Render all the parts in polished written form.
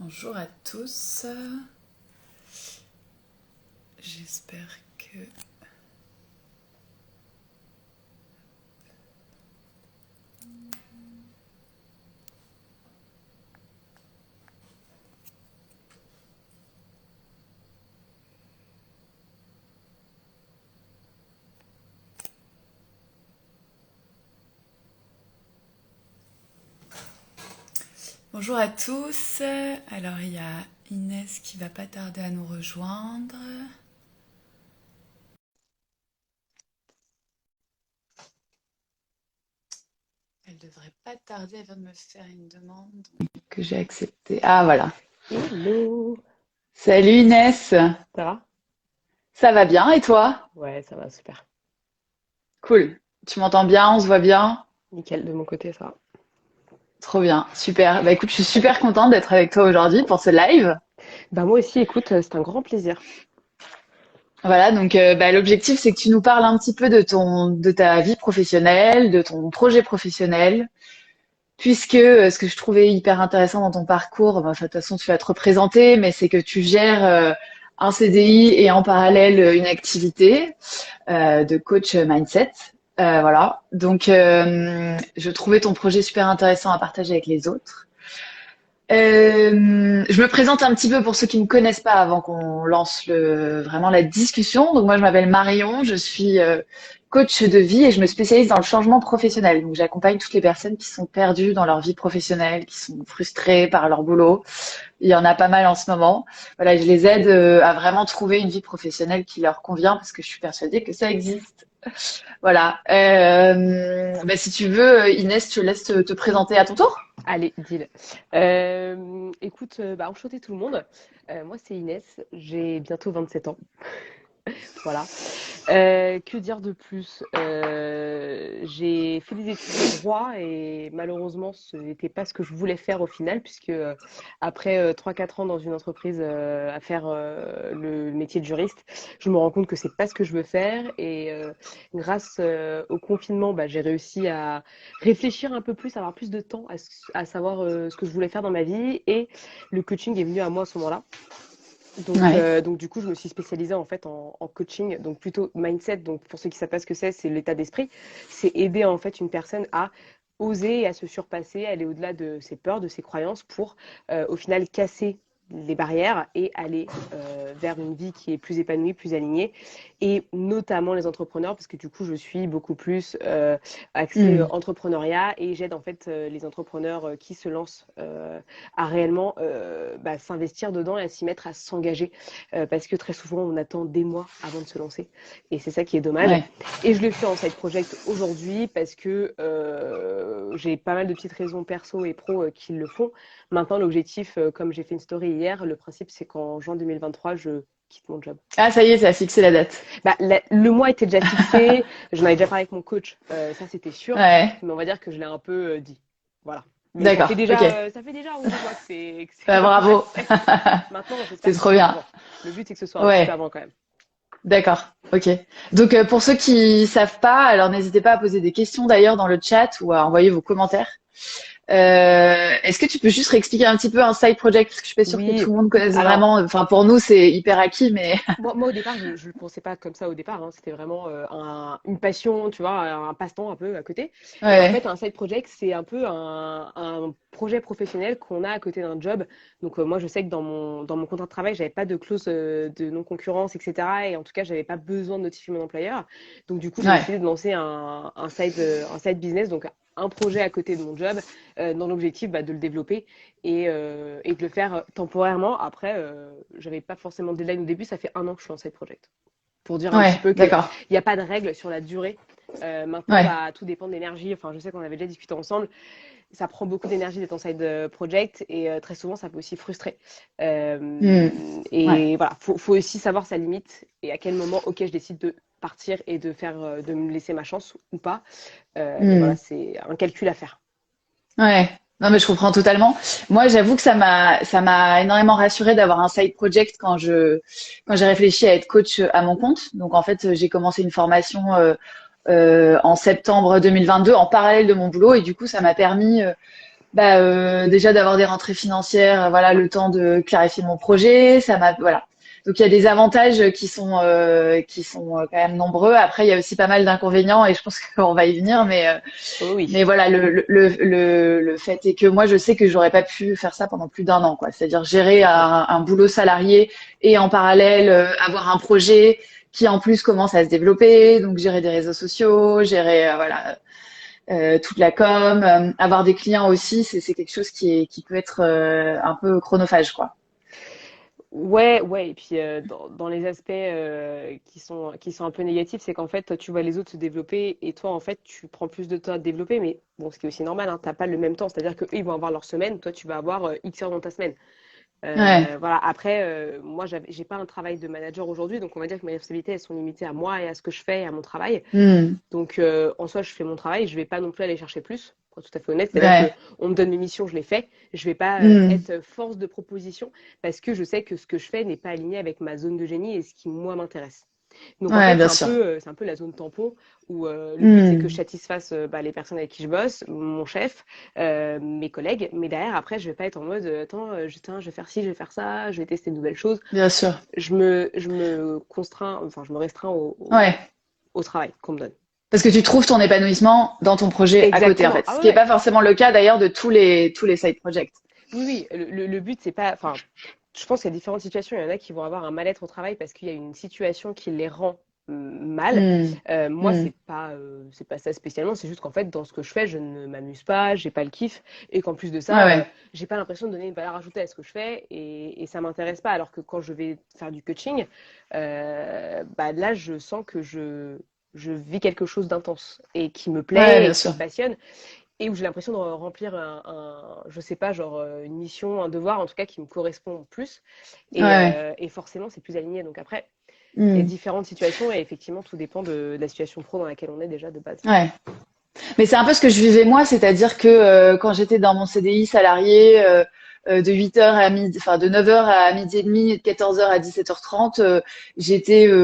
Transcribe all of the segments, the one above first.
Bonjour à tous. J'espère que... Bonjour à tous. Alors, il y a Inès qui va pas tarder à nous rejoindre. Elle devrait pas tarder, elle vient de me faire une demande que j'ai acceptée. Ah, voilà. Hello, Salut Inès. ça va? Ça va bien et toi? Ouais, ça va, super. Cool. Tu m'entends bien? On se voit bien? Nickel, de mon côté, ça va. Trop bien. Super. Bah écoute, je suis super contente d'être avec toi aujourd'hui pour ce live. Bah moi aussi, écoute, c'est un grand plaisir. Voilà, donc l'objectif c'est que tu nous parles un petit peu de ta vie professionnelle, de ton projet professionnel, puisque ce que je trouvais hyper intéressant dans ton parcours, enfin, de toute façon tu vas te représenter, mais c'est que tu gères un CDI et en parallèle une activité de coach mindset. Voilà, donc je trouvais ton projet super intéressant à partager avec les autres. Je me présente un petit peu pour ceux qui ne me connaissent pas avant qu'on lance vraiment la discussion. Donc moi, je m'appelle Marion, je suis coach de vie et je me spécialise dans le changement professionnel. Donc j'accompagne toutes les personnes qui sont perdues dans leur vie professionnelle, qui sont frustrées par leur boulot. Il y en a pas mal en ce moment. Voilà, je les aide à vraiment trouver une vie professionnelle qui leur convient parce que je suis persuadée que ça existe. Voilà. Si tu veux, Inès, je te laisse te présenter à ton tour. Allez, deal. Écoute, bah, enchanté tout le monde. Moi, c'est Inès, j'ai bientôt 27 ans. Voilà. Que dire de plus? J'ai fait des études de droit et malheureusement, ce n'était pas ce que je voulais faire au final, puisque après 3-4 ans dans une entreprise à faire le métier de juriste, je me rends compte que c'est pas ce que je veux faire. Et grâce au confinement, bah, j'ai réussi à réfléchir un peu plus, avoir plus de temps à savoir ce que je voulais faire dans ma vie. Et le coaching est venu à moi à ce moment-là. Ouais. Donc du coup, je me suis spécialisée en fait en coaching, donc plutôt mindset. Donc pour ceux qui savent pas ce que c'est l'état d'esprit. C'est aider en fait une personne à oser et à se surpasser, aller au-delà de ses peurs, de ses croyances, pour au final casser les barrières et aller vers une vie qui est plus épanouie, plus alignée, et notamment les entrepreneurs, parce que du coup, je suis beaucoup plus axée Hmm. entrepreneuriat et j'aide en fait les entrepreneurs qui se lancent à réellement bah, s'investir dedans et à s'y mettre, à s'engager. Parce que très souvent, on attend des mois avant de se lancer. Et c'est ça qui est dommage. Ouais. Et je le fais en side project aujourd'hui parce que j'ai pas mal de petites raisons perso et pro qui le font. Maintenant, l'objectif, comme j'ai fait une story hier, le principe, c'est qu'en juin 2023, je quitte mon job. Ah, ça y est, ça a fixé la date. Bah, le mois était déjà fixé, j'en avais déjà parlé avec mon coach, ça c'était sûr, Ouais. mais on va dire que je l'ai un peu dit. Voilà. Mais D'accord. Ok. ça fait déjà un ou deux mois que c'est Bah, dans ma bravo. tête. Maintenant, C'est j'espère que ce trop sera bien. avant. Le but, c'est que ce soit un petit peu Ouais. avant quand même. D'accord. Ok. Donc, pour ceux qui savent pas, alors n'hésitez pas à poser des questions d'ailleurs dans le chat ou à envoyer vos commentaires. Est-ce que tu peux juste réexpliquer un petit peu un side project? Parce que je suis pas sûre que Oui, tout le monde connaisse alors, vraiment. Enfin, pour nous, c'est hyper acquis, mais moi, au départ, je ne le pensais pas comme ça au départ, hein. C'était vraiment une passion, tu vois, un passe-temps un peu à côté. Et en fait, ouais. un side project, c'est un peu un projet professionnel qu'on a à côté d'un job. Donc, moi, je sais que dans mon contrat de travail, j'avais pas de clause de non-concurrence, etc. Et en tout cas, j'avais pas besoin de notifier mon employeur. Donc, du coup, j'ai Ouais. décidé de lancer un side business, donc un projet à côté de mon job, dans l'objectif bah, de le développer et de le faire temporairement. Après, j'avais pas forcément de deadline au début, ça fait un an que je suis en side project. Pour dire un Ouais. petit peu qu'il D'accord. n'y a pas de règle sur la durée. Maintenant, Ouais. bah, tout dépend de l'énergie. Enfin, je sais qu'on avait déjà discuté ensemble. Ça prend beaucoup d'énergie d'être en side project et très souvent, ça peut aussi frustrer. Hmm. Ouais. Et voilà, faut aussi savoir sa limite et à quel moment, ok, je décide de partir et de me laisser ma chance ou pas. Mais voilà, Hmm. c'est un calcul à faire. Ouais. Non, mais je comprends totalement. Moi, j'avoue que ça m'a énormément rassurée d'avoir un side project quand j'ai réfléchi à être coach à mon compte. Donc, en fait, j'ai commencé une formation en septembre 2022 en parallèle de mon boulot et du coup, ça m'a permis Déjà d'avoir des rentrées financières, voilà, le temps de clarifier mon projet, voilà. Donc il y a des avantages qui sont quand même nombreux. Après, il y a aussi pas mal d'inconvénients et je pense qu'on va y venir, Oh oui. mais voilà, le fait est que moi, je sais que j'aurais pas pu faire ça pendant plus d'un an, quoi. C'est-à-dire gérer Mm. un boulot salarié et en parallèle avoir un projet qui en plus commence à se développer, donc gérer des réseaux sociaux, gérer voilà toute la com, avoir des clients aussi, c'est quelque chose qui peut être un peu chronophage, quoi. Ouais, ouais, et puis dans les aspects qui sont un peu négatifs, c'est qu'en fait, toi, tu vois les autres se développer et toi, en fait, tu prends plus de temps à te développer, mais bon, ce qui est aussi normal, hein, t'as pas le même temps, c'est-à-dire qu'eux, ils vont avoir leur semaine, toi, tu vas avoir X heures dans ta semaine. Ouais. Voilà, après, moi, j'ai pas un travail de manager aujourd'hui, donc on va dire que mes responsabilités, elles sont limitées à moi et à ce que je fais et à mon travail. Hmm. Donc, en soi, je fais mon travail, je vais pas non plus aller chercher plus, pour être tout à fait honnête. C'est-à-dire que Ouais. on me donne mes missions, je les fais. Je vais pas Hmm. être force de proposition parce que je sais que ce que je fais n'est pas aligné avec ma zone de génie et ce qui, moi, m'intéresse. Donc, en Ouais, fait, bien sûr. c'est un peu la zone tampon où le but, c'est que je Hmm. satisfasse les personnes avec qui je bosse, mon chef, mes collègues. Mais derrière, après, je vais pas être en mode, attends, tiens, je vais faire ci, je vais faire ça, je vais tester de nouvelles choses. Bien sûr. Je me contrains, enfin, je me restreins Ouais. au travail qu'on me donne. Parce que tu trouves ton épanouissement dans ton projet à côté, en Exactement. fait. Ah Ce ouais, qui n'est ouais. pas forcément le cas d'ailleurs de tous les side projects. Oui, oui, le but, c'est pas. Enfin, je pense qu'il y a différentes situations. Il y en a qui vont avoir un mal-être au travail parce qu'il y a une situation qui les rend mal. Hmm. Moi, Hmm. c'est pas ça spécialement. C'est juste qu'en fait, dans ce que je fais, je ne m'amuse pas, j'ai pas le kiff, et qu'en plus de Ouais, ça, ouais. j'ai pas l'impression de donner une valeur ajoutée à ce que je fais, et ça m'intéresse pas. Alors que quand je vais faire du coaching, là, je sens que je vis quelque chose d'intense et qui me Ouais, plaît et bien qui sûr. me passionne et où j'ai l'impression de remplir je sais pas, genre une mission, un devoir, en tout cas qui me correspond plus. Ouais, ouais. Et forcément, c'est plus aligné. Donc après, il y a Hmm. différentes situations et effectivement, tout dépend de la situation pro dans laquelle on est déjà de base. Ouais. Mais c'est un peu ce que je vivais moi, c'est-à-dire que quand j'étais dans mon CDI salarié, de 8 heures à midi, enfin de 9 heures à midi et demi, et de 14 heures à 17h30,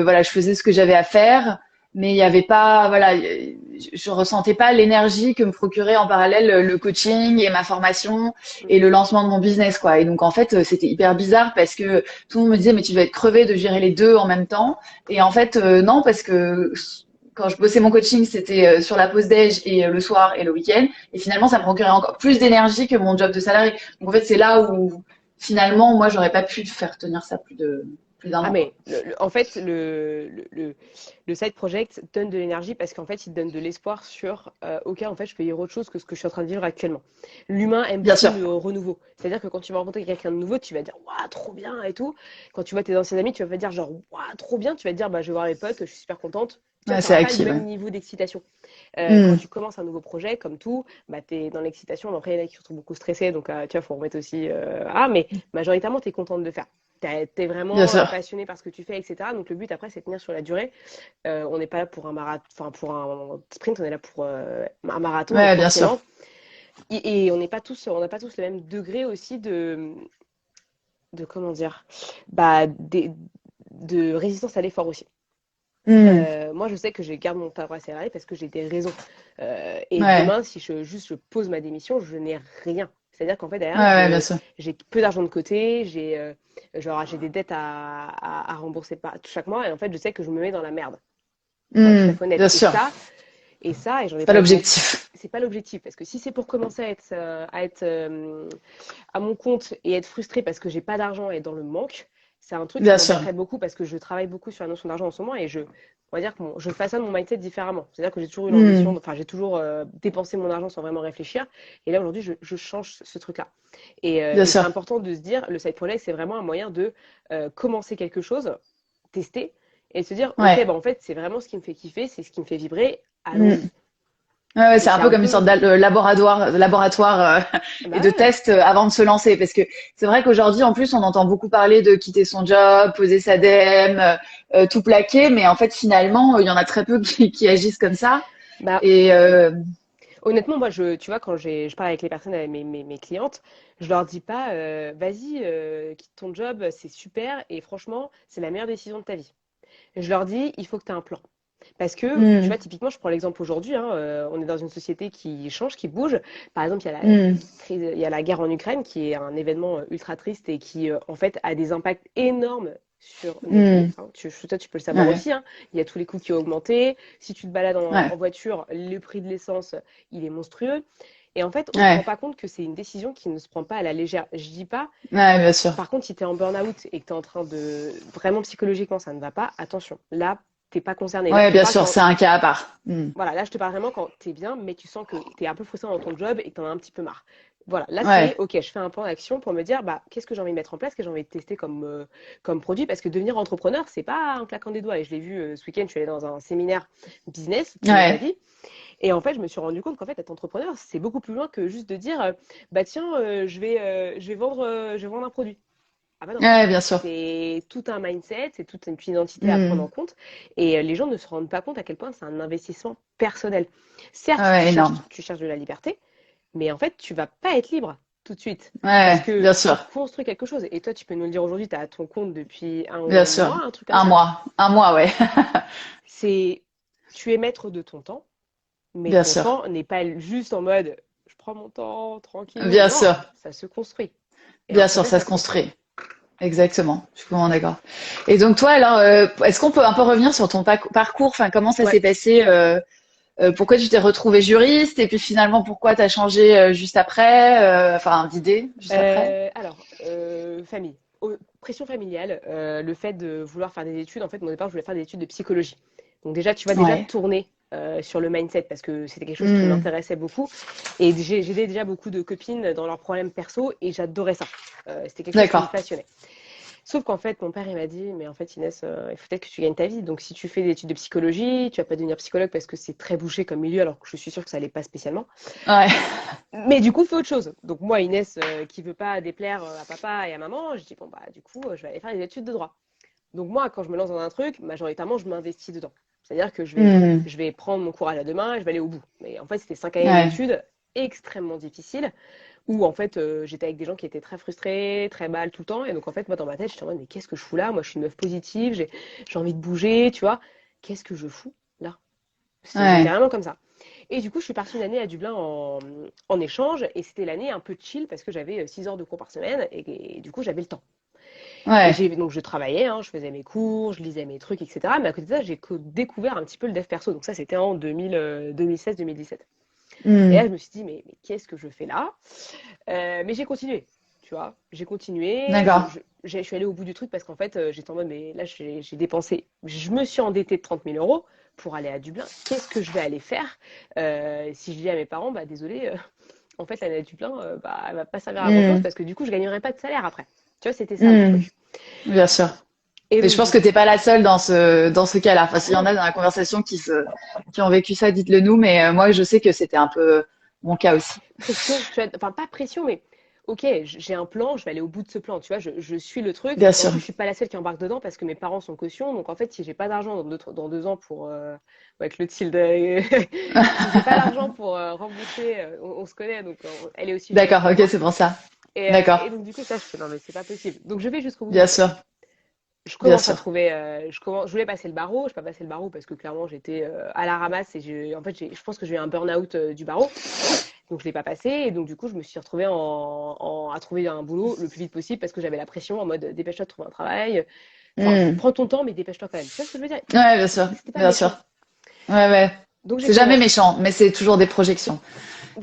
voilà, je faisais ce que j'avais à faire, mais il y avait pas, voilà, je ressentais pas l'énergie que me procurait en parallèle le coaching et ma formation Mm. et le lancement de mon business, quoi. Et donc en fait, c'était hyper bizarre parce que tout le monde me disait, mais tu vas être crevé de gérer les deux en même temps. Et en fait, non, parce que quand je bossais mon coaching, c'était sur la pause déj et le soir et le week-end. Et finalement, ça me procurait encore plus d'énergie que mon job de salarié. Donc en fait, c'est là où finalement, moi, j'aurais pas pu faire tenir ça plus d'un Ah, an, quoi. mais en fait, le side project donne de l'énergie parce qu'en fait, il donne de l'espoir sur OK, en fait, je peux vivre autre chose que ce que je suis en train de vivre actuellement. L'humain aime Bien beaucoup sûr. le renouveau. C'est-à-dire que quand tu vas rencontrer quelqu'un de nouveau, tu vas dire waouh, trop bien et tout. Quand tu vois tes anciens amis, tu vas pas dire genre waouh, trop bien. Tu vas te dire bah, je vais voir les potes, je suis super contente. Tu vois, Ouais, tu c'est n'auras pas le acquis, même ouais. niveau d'excitation. Quand Hmm. tu commences un nouveau projet, comme tout, bah, tu es dans l'excitation. Mais après, il y en a qui sont beaucoup stressés. Donc, tu vois, faut remettre aussi. Mais majoritairement, tu es contente de le faire. T'es Bien vraiment sûr. passionné par ce que tu fais, etc. Donc le but après, c'est de tenir sur la durée. On n'est pas là pour un marathon, enfin pour un sprint, on est là pour un marathon. Donc Ouais, bien sûr. forcément, et on n'a pas tous le même degré aussi de comment dire, bah, de résistance à l'effort aussi. Hmm. Moi, je sais que je garde mon travail salarié parce que j'ai des raisons. Et Ouais. demain, si je pose ma démission, je n'ai rien. C'est-à-dire qu'en fait, Ouais, derrière, ouais, bien sûr. j'ai peu d'argent de côté, j'ai des dettes à rembourser chaque mois, et en fait, je sais que je me mets dans la merde, pour être tout à Hmm. fait honnête. Bien sûr. Et j'en ai C'est pas pas eu grand. l'objectif. C'est pas l'objectif, parce que si c'est pour commencer à être à mon compte et être frustrée parce que j'ai pas d'argent et être dans le manque, c'est un truc qui Bien sûr. m'embêterait beaucoup parce que je travaille beaucoup sur la notion d'argent en ce moment et on va dire que je façonne mon mindset différemment. C'est-à-dire que j'ai toujours eu l'ambition, Hmm. enfin j'ai toujours dépensé mon argent sans vraiment réfléchir. Et là aujourd'hui, je change ce truc-là. Bien Et c'est sûr. important de se dire, le side project, c'est vraiment un moyen de commencer quelque chose, tester et se dire, ok, Ouais. bah en fait, c'est vraiment ce qui me fait kiffer, c'est ce qui me fait vibrer, Hmm. allons-y. Ouais, ouais, Et c'est un c'est peu un comme une sorte peu, de laboratoire et bah de ouais, test avant de se lancer. Parce que c'est vrai qu'aujourd'hui, en plus, on entend beaucoup parler de quitter son job, poser sa dème, tout plaquer. Mais en fait, finalement, il y en a très peu qui agissent comme ça. bah Et honnêtement, moi, tu vois, quand je parle avec les personnes, avec mes clientes, je leur dis pas, vas-y, quitte ton job, c'est super et franchement, c'est la meilleure décision de ta vie. Je leur dis, il faut que tu aies un plan. Parce que, tu Hmm. vois, typiquement, je prends l'exemple aujourd'hui, hein, on est dans une société qui change, qui bouge. Par exemple, il y a la Hmm. crise, il y a la guerre en Ukraine, qui est un événement ultra triste et qui, en fait, a des impacts énormes sur notre vie. Hmm. Enfin, toi, tu peux le savoir Ouais. aussi, hein. Il y a tous les coûts qui ont augmenté. Si tu te balades en Ouais. voiture, le prix de l'essence, il est monstrueux. Et en fait, on ne se rend Ouais. pas compte que c'est une décision qui ne se prend pas à la légère. Je dis pas, Ouais, bien sûr. par contre, si tu es en burn-out et que tu es en train de vraiment psychologiquement, ça ne va pas, attention. Là, t'es pas concerné. Là, je Ouais, te bien parle sûr, quand c'est un cas à part. Hmm. voilà, là, je te parle vraiment quand tu es bien, mais tu sens que tu es un peu frustré dans ton job et que tu en as un petit peu marre. Voilà, là, c'est Ouais. OK, je fais un plan d'action pour me dire, bah, qu'est-ce que j'ai envie de mettre en place, qu'est-ce que j'ai envie de tester comme produit, parce que devenir entrepreneur, c'est pas un claquant des doigts. Et je l'ai vu ce week-end, je suis allée dans un séminaire business, pilote ta Ouais. vie, et en fait, je me suis rendu compte qu'en fait, être entrepreneur, c'est beaucoup plus loin que juste de dire, bah tiens, je vais vendre un produit. Ah bah non, Ouais, bien sûr. c'est tout un mindset, c'est toute une identité à prendre en Hmm. compte. Et les gens ne se rendent pas compte à quel point c'est un investissement personnel. Certes, Ouais, énorme. tu cherches de la liberté, mais en fait, tu vas pas être libre tout de suite. Parce Ouais, que bien tu sûr. construis quelque chose. Et toi, tu peux nous le dire aujourd'hui, tu as ton compte depuis un Bien sûr. mois, un truc comme Un ça. mois. Un mois, ouais. C'est, tu es maître de ton temps, mais Bien ton sûr. temps n'est pas juste en mode, je prends mon temps, tranquillou. Bien Non, sûr. ça se construit. Et un Bien sûr, projet, ça ça se se construit. construit. Exactement. Je suis vraiment d'accord. Et donc toi, alors, est-ce qu'on peut un peu revenir sur ton parcours? Enfin, comment ça Ouais. s'est passé? Pourquoi tu t'es retrouvé juriste? Et puis finalement, pourquoi t'as changé juste après? Enfin, d'idée juste après? Famille. Pression familiale, le fait de vouloir faire des études. En fait, mon départ, je voulais faire des études de psychologie. Donc déjà, tu vas déjà Ouais. tourner sur le mindset parce que c'était quelque chose qui Hmm. m'intéressait beaucoup. Et j'ai déjà beaucoup de copines dans leurs problèmes perso et j'adorais ça. C'était quelque chose qui me D'accord. passionnait. Sauf qu'en fait, mon père, il m'a dit, mais en fait, Inès, il faut peut-être que tu gagnes ta vie. Donc, si tu fais des études de psychologie, tu vas pas devenir psychologue parce que c'est très bouché comme milieu, alors que je suis sûre que ça l'est pas spécialement. Ouais. Mais du coup, fais autre chose. Donc moi, Inès, qui veut pas déplaire à papa et à maman, je dis bon bah du coup, je vais aller faire des études de droit. Donc moi, quand je me lance dans un truc, majoritairement, je m'investis dedans. C'est-à-dire que Hmm. je vais prendre mon courage à deux mains et je vais aller au bout. Mais en fait, c'était 5 années Ouais. d'études extrêmement difficiles où en fait, j'étais avec des gens qui étaient très frustrés, très mal tout le temps. Et donc en fait, moi dans ma tête, j'étais en mode mais qu'est-ce que je fous là? Moi, je suis une meuf positive, j'ai envie de bouger, tu vois. Qu'est-ce que je fous là? J'étais Ouais. vraiment comme ça. Et du coup, je suis partie une année à Dublin en échange. Et c'était l'année un peu chill parce que j'avais 6 heures de cours par semaine. Et du coup, j'avais le temps. Et Ouais. donc, je travaillais, hein, je faisais mes cours, je lisais mes trucs, etc. Mais à côté de ça, j'ai découvert un petit peu le dev perso. Donc, ça, c'était en 2016-2017. Et là, Hmm. je me suis dit, mais qu'est-ce que je fais là? Mais j'ai continué. Tu vois, j'ai continué, D'accord. je suis allée au bout du truc parce qu'en fait, j'étais en mode, mais là, j'ai dépensé, je me suis endettée de 30 000 euros pour aller à Dublin. Qu'est-ce que je vais aller faire? Si je dis à mes parents, bah désolé, en fait, l'année à Dublin, bah, elle va pas servir à grand-chose Hmm. parce que du coup, je gagnerai pas de salaire après. Tu vois, c'était ça le Hmm. truc. Bien sûr. Et Mais je donc, pense du que coup, t'es pas la seule dans ce cas-là. Enfin, s'il y en non, a dans la conversation qui ont vécu ça, dites-le nous. Mais moi, je sais que c'était un peu mon cas aussi. pression, tu vois, enfin, pas pression, mais ok, j'ai un plan, je vais aller au bout de ce plan, tu vois, je suis le truc. Bien Et en sûr. plus, je suis pas la seule qui embarque dedans parce que mes parents sont caution. Donc, en fait, si j'ai pas d'argent dans 2 ans pour, avec le tilde, si j'ai pas l'argent pour rembourser, on se connaît, donc elle est aussi juriste D'accord. comme Ok, moi. c'est pour ça. Et D'accord. donc, du coup, ça, je fais, non, mais c'est pas possible. Donc, je vais jusqu'au bout de Bien mon truc. sûr. Je Bien commence à sûr. trouver, je voulais passer le barreau, je n'ai pas passé le barreau parce que clairement, j'étais à la ramasse et en fait, je pense que j'ai eu un burn-out du barreau. Donc, je ne l'ai pas passé. Et donc, du coup, je me suis retrouvée à trouver un boulot le plus vite possible parce que j'avais la pression en mode dépêche-toi de trouver un travail. Enfin, Hmm. prends ton temps, mais dépêche-toi quand même. Tu vois ce que je veux dire? Ouais, bien sûr. C'était pas Bien méchant. sûr. Ouais, ouais. Donc, j'ai C'est jamais commencé. méchant, mais c'est toujours des projections.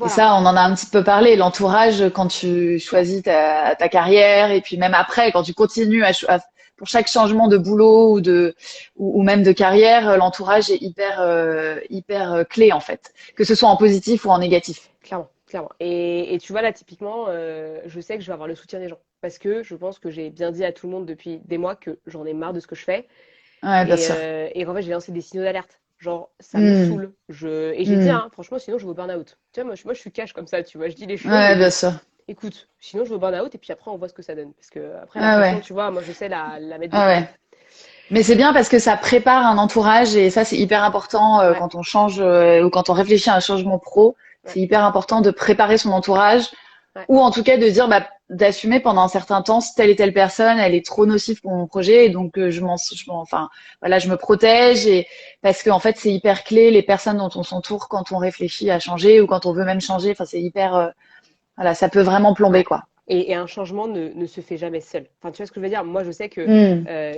Et Voilà. ça, on en a un petit peu parlé. L'entourage, quand tu choisis ta carrière, et puis même après, quand tu continues pour chaque changement de boulot ou même de carrière, l'entourage est hyper clé en fait, que ce soit en positif ou en négatif. Clairement, clairement. Et tu vois, là, typiquement, je sais que je vais avoir le soutien des gens. Parce que je pense que j'ai bien dit à tout le monde depuis des mois que j'en ai marre de ce que je fais. Ouais, bien sûr. Et en fait, j'ai lancé des signaux d'alerte. Genre, ça me Hmm, saoule. Et j'ai dit, hmm. hein, franchement, sinon je vais au burn-out. Tu vois, moi, je suis cash comme ça, tu vois. Je dis les choses Ouais, bien et sûr. écoute, sinon je vais au burn-out et puis après, on voit ce que ça donne. Parce que après, la Ouais, pression, ouais. tu vois, moi, je sais la mettre de Ouais, côté. ouais. Mais c'est bien parce que ça prépare un entourage et ça, c'est hyper important Ouais, quand on change ou quand on réfléchit à un changement pro. ouais, C'est hyper important de préparer son entourage ouais. ou en tout cas de dire bah d'assumer pendant un certain temps si telle et telle personne, elle est trop nocive pour mon projet, et donc enfin voilà, je me protège, et parce que en fait c'est hyper clé les personnes dont on s'entoure quand on réfléchit à changer ou quand on veut même changer. Enfin c'est hyper voilà, ça peut vraiment plomber Ouais. quoi. Et un changement ne se fait jamais seul. Enfin, tu vois ce que je veux dire? Moi, je sais que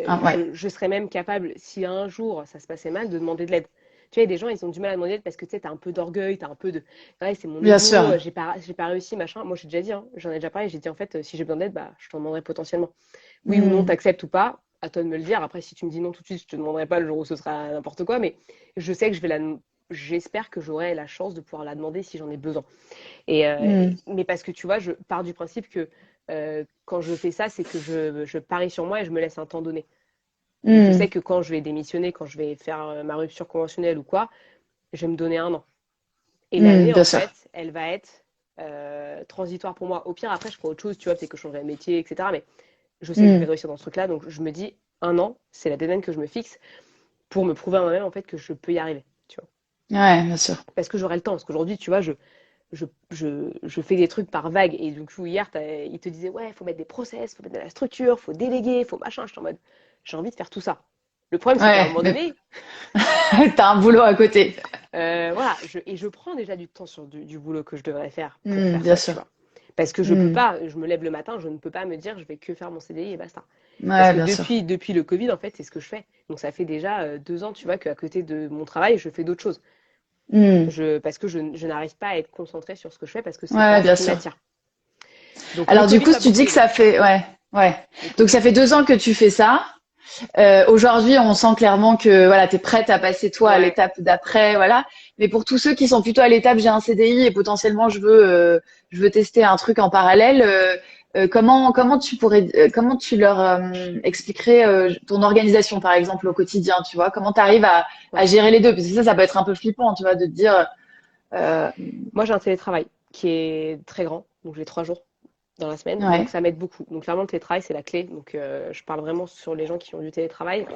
Ah, ouais. je serais même capable, si un jour ça se passait mal, de demander de l'aide. Tu vois, il y a des gens, ils ont du mal à demander d'aide parce que tu sais, t'as un peu d'orgueil, t'as un peu de. Ouais, c'est mon Bien ego, sûr. j'ai pas réussi, machin. Moi, j'ai déjà dit, hein, j'en ai déjà parlé, j'ai dit en fait, si j'ai besoin d'aide, bah, je t'en demanderai potentiellement. Oui ou non, Hmm. t'acceptes ou pas, à toi de me le dire. Après, si tu me dis non tout de suite, je te demanderai pas le jour où ce sera n'importe quoi, mais je sais que j'espère que j'aurai la chance de pouvoir la demander si j'en ai besoin. Hmm. Mais parce que tu vois, je pars du principe que quand je fais ça, c'est que je parie sur moi et je me laisse un temps donné. Donc je sais Hmm. que quand je vais démissionner, quand je vais faire ma rupture conventionnelle ou quoi, je vais me donner un an. Et Hmm, l'année, bien en sûr. fait, elle va être transitoire pour moi. Au pire, après, je ferai autre chose, tu vois, peut-être que je changerai de métier, etc. Mais je sais que je vais Hmm. réussir dans ce truc-là. Donc je me dis, un an, c'est la deadline que je me fixe pour me prouver à moi-même, en fait, que je peux y arriver. Tu vois. Ouais, bien sûr. Parce que j'aurai le temps. Parce qu'aujourd'hui, tu vois, je fais des trucs par vague. Et du coup, hier, il te disait, ouais, il faut mettre des process, il faut mettre de la structure, il faut déléguer, il faut machin. Je suis en mode, j'ai envie de faire tout ça. Le problème, c'est qu'à un Ouais, moment mais donné, t'as un boulot à côté. voilà, et je prends déjà du temps sur du boulot que je devrais faire pour Hmm, faire bien ça, tu sûr. vois. Parce que je peux Hmm. pas, je me lève le matin, je ne peux pas me dire, je vais que faire mon CDI et basta. Parce Ouais, que bien sûr. depuis le Covid, en fait, c'est ce que je fais. Donc ça fait déjà 2 ans, tu vois, qu'à côté de mon travail, je fais d'autres choses. Hmm. Parce que je n'arrive pas à être concentrée sur ce que je fais parce que c'est Ouais, pas ce bien qui sûr. m'attire. Donc le Alors du Covid coup, m'a si tu beaucoup dis que aidé. ça fait, ouais, ouais. Le Donc Covid ça m'a fait beaucoup deux aidé. ans que tu fais ça. Aujourd'hui, on sent clairement que voilà, t'es prête à passer toi à Ouais, l'étape d'après, voilà. Mais pour tous ceux qui sont plutôt à l'étape, j'ai un CDI et potentiellement je veux tester un truc en parallèle. Comment tu leur expliquerais ton organisation, par exemple, au quotidien, tu vois? Comment tu arrives à ouais. gérer les deux? Parce que ça peut être un peu flippant, tu vois, de te dire, euh, Moi, j'ai un télétravail qui est très grand, donc j'ai 3 jours dans la semaine, donc ouais, ça m'aide beaucoup. Donc clairement, le télétravail, c'est la clé. Donc je parle vraiment sur les gens qui ont du télétravail.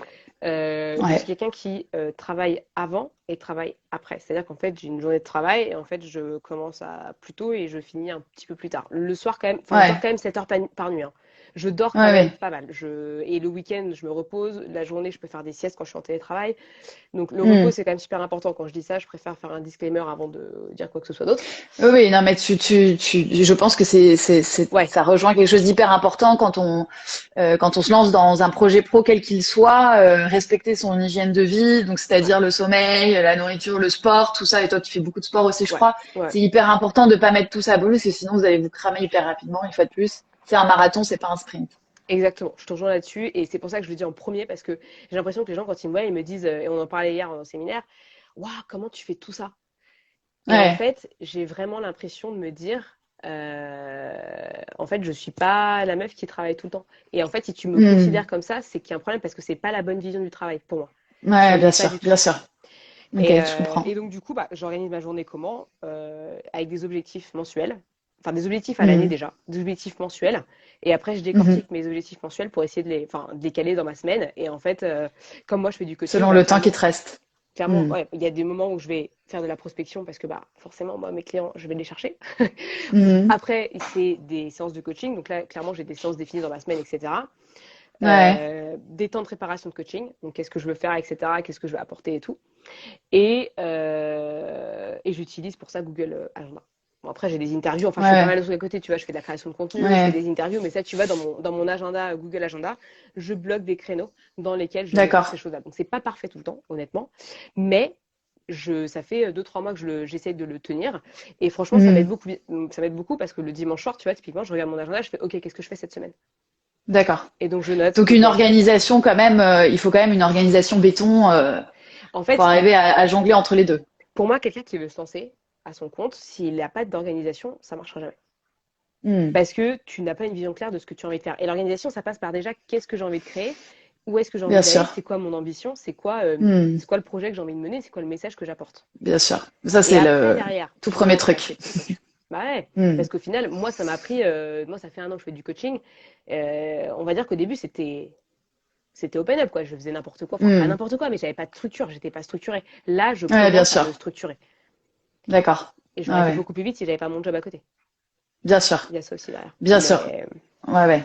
Je suis ouais, quelqu'un qui travaille avant et travaille après. C'est-à-dire qu'en fait, j'ai une journée de travail et en fait, je commence plus tôt et je finis un petit peu plus tard. Le soir, quand même, enfin, je dors ouais, quand même 7 heures par nuit, hein. Je dors quand ouais, même ouais. pas mal. Et le week-end, je me repose. La journée, je peux faire des siestes quand je suis en télétravail. Donc le repos, Hmm. c'est quand même super important. Quand je dis ça, je préfère faire un disclaimer avant de dire quoi que ce soit d'autre. Oui, oui, non, mais je pense que Ouais, ça rejoint quelque chose d'hyper important quand on se lance dans un projet pro quel qu'il soit, respecter son hygiène de vie, donc ouais, c'est-à-dire le sommeil, la nourriture, le sport, tout ça. Et toi, tu fais beaucoup de sport aussi, je ouais, crois. ouais. C'est hyper important de pas mettre tout ça à bout parce que sinon vous allez vous cramer hyper rapidement. Une fois de plus, c'est un marathon, c'est pas un sprint. Exactement, je te rejoins là-dessus et c'est pour ça que je le dis en premier parce que j'ai l'impression que les gens quand ils me voient, ils me disent, et on en parlait hier en séminaire, waouh, comment tu fais tout ça? Et en Ouais. fait, j'ai vraiment l'impression de me dire, en fait, je suis pas la meuf qui travaille tout le temps. Et en fait, si tu me Hmm. considères comme ça, c'est qu'il y a un problème parce que c'est pas la bonne vision du travail pour moi. Ouais, J'en ai bien pas sûr, du tout. bien sûr. Ok, je Et comprends. donc, du coup, bah, j'organise ma journée comment? Avec des objectifs mensuels. Enfin, des objectifs à l'année Hmm. déjà, des objectifs mensuels. Et après, je Mhm. décortique mes objectifs mensuels pour essayer enfin, de les caler dans ma semaine. Et en fait, comme moi, je fais du coaching, Selon bah, le temps qui clairement, te reste. clairement, Hmm. ouais, il y a des moments où je vais faire de la prospection parce que bah, forcément, moi, mes clients, je vais les chercher. Mhm. Après, c'est des séances de coaching. Donc là, clairement, j'ai des séances définies dans ma semaine, etc. Ouais. Des temps de préparation de coaching. Donc, qu'est-ce que je veux faire, etc. Qu'est-ce que je veux apporter et tout. Et j'utilise pour ça Google Agenda. Bon, après, j'ai des interviews, enfin, je fais pas mal Ouais. de trucs à côté, tu vois, je fais de la création de contenu, je fais Ouais. des interviews, mais ça, tu vois, dans mon agenda, Google Agenda, je bloque des créneaux dans lesquels je vais faire ces D'accord. choses-là. Donc, c'est pas parfait tout le temps, honnêtement, mais ça fait 2, 3 mois que j'essaie de le tenir. Et franchement, Mhm. ça m'aide beaucoup parce que le dimanche soir, tu vois, typiquement, je regarde mon agenda, je fais, OK, qu'est-ce que je fais cette semaine? D'accord. Et donc, je note, Donc OK. une organisation quand même, il faut quand même une organisation béton En pour fait, arriver à jongler entre les deux. pour moi, quelqu'un qui veut se lancer à son compte, s'il n'a pas d'organisation, ça marchera jamais. Hmm. Parce que tu n'as pas une vision claire de ce que tu as envie de faire. Et l'organisation, ça passe par déjà qu'est-ce que j'ai envie de créer, où est-ce que j'ai envie Bien d'aller, sûr. c'est quoi mon ambition, Hmm. c'est quoi le projet que j'ai envie de mener, c'est quoi le message que j'apporte. Bien sûr. Ça, Et c'est après, le derrière, tout tu premier commences à truc. acheter le truc. Bah ouais, Hmm. parce qu'au final, moi, ça m'a pris, moi, ça fait 1 an que je fais du coaching. On va dire qu'au début, c'était open up, quoi. Je faisais n'importe quoi, enfin, pas Hmm. n'importe quoi, mais j'avais pas de structure, j'étais pas structurée. Là, je Ouais, bien commence à sûr. me structurer. D'accord. Et j'aurais Ah été ouais. beaucoup plus vite si j'avais pas mon job à côté. Bien sûr, Il y a ça aussi derrière. bien sûr. Mais Ouais, ouais.